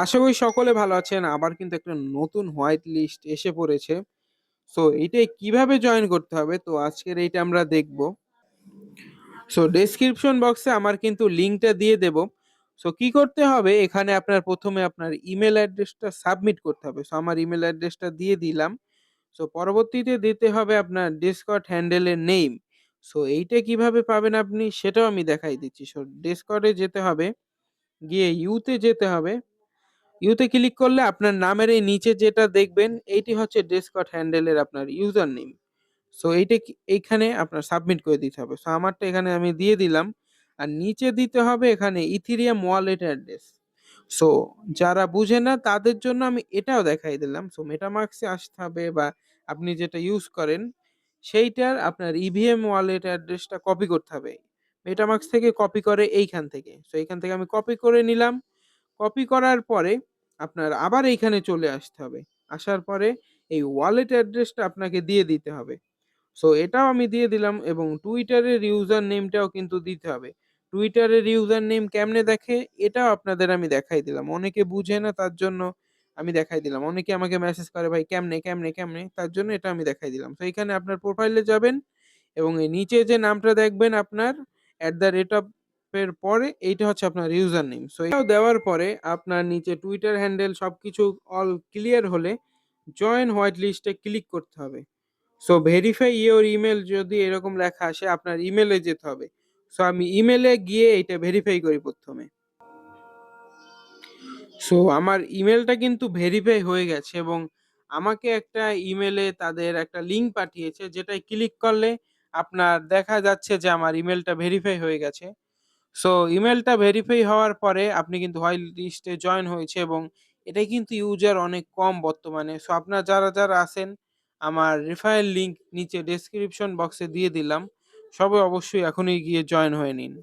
আশা করি সকলে ভালো আছেন। আবার কিন্তু একটা নতুন হোয়াইট লিস্ট এসে পড়েছে। এইটায় কিভাবে জয়েন করতে হবে? আজকের এইটা আমরা দেখব। ডেসক্রিপশন বক্সে আমার কিন্তু লিঙ্কটা দিয়ে দেব। কি করতে হবে? এখানে আপনার ১ম এ আপনার ইমেইল অ্যাড্রেসটা সাবমিট করতে হবে। আমার ইমেইল অ্যাড্রেসটা দিয়ে দিলাম। পরবর্তীতে দিতে হবে আপনার Discord হ্যান্ডেলের নেম। এইটা কিভাবে পাবেন আপনি সেটাও আমি দেখাই দিচ্ছি। Discord এ যেতে হবে, গিয়ে ইউতে যেতে হবে। ইউতে ক্লিক করলে আপনার নামের এই নিচে যেটা দেখবেন এইটি হচ্ছে ডেসকট হ্যান্ডেলের আপনার ইউজার নেম। এইটা এইখানে আপনার সাবমিট করে দিতে হবে। আমারটা এখানে আমি দিয়ে দিলাম। আর নিচে দিতে হবে এখানে ইথেরিয়াম ওয়ালেট অ্যাড্রেস। সো যারা বুঝে না তাদের জন্য আমি এটাও দেখাই দিলাম। মেটামাস্কে আসতে হবে বা আপনি যেটা ইউজ করেন সেইটার আপনার ইভিএম ওয়ালেট অ্যাড্রেসটা কপি করতে হবে। মেটামাস্ক থেকে কপি করে এইখান থেকে। এইখান থেকে আমি কপি করে নিলাম। কপি করার পরে আপনার আবার এইখানে চলে আসতে হবে। আসার পরে এই ওয়ালেট অ্যাড্রেসটা আপনাকে দিয়ে দিতে হবে। এটাও আমি দিয়ে দিলাম এবং Twitter এর ইউজার নেমটাও কিন্তু দিতে হবে। Twitter এর ইউজার নেম কেমনে দেখে এটাও আপনাদের আমি দেখাই দিলাম। অনেকে বুঝে না তার জন্য আমি দেখাই দিলাম। অনেকে আমাকে মেসেজ করে ভাই কেমনে? তার জন্য এটা আমি দেখাই দিলাম। এখানে আপনার প্রোফাইলে যাবেন এবং এই নিচে যে নামটা দেখবেন আপনার @of এর পরে এইটা হচ্ছে আপনার ইউজার নেম। এটাও দেওয়ার পরে আপনার নিচে টুইটার হ্যান্ডেল সবকিছু অল ক্লিয়ার হলে জয়েন হোয়াইট লিস্টে ক্লিক করতে হবে। ভেরিফাই ইওর ইমেইল যদি এরকম লেখা আসে আপনার ইমেইলে যেতে হবে। আমি ইমেইলে গিয়ে এটা ভেরিফাই করি ১ম এ। আমার ইমেইলটা কিন্তু ভেরিফাই হয়ে গেছে এবং আমাকে একটা ইমেইলে তাদের একটা লিঙ্ক পাঠিয়েছে যেটায় ক্লিক করলে আপনার দেখা যাচ্ছে যে আমার ইমেইলটা ভেরিফাই হয়ে গেছে। ইমেইলটা ভেরিফাই হওয়ার পরে আপনি কিন্তু হোয়াইট লিস্টে জয়েন হয়েছে এবং এটাই কিন্তু ইউজার অনেক কম বর্তমানে। আপনারা যারা আছেন আমার রেফারেল লিঙ্ক নিচে ডেসক্রিপশন বক্সে দিয়ে দিলাম। সবাই অবশ্যই এখনই গিয়ে জয়েন হয়ে নিন।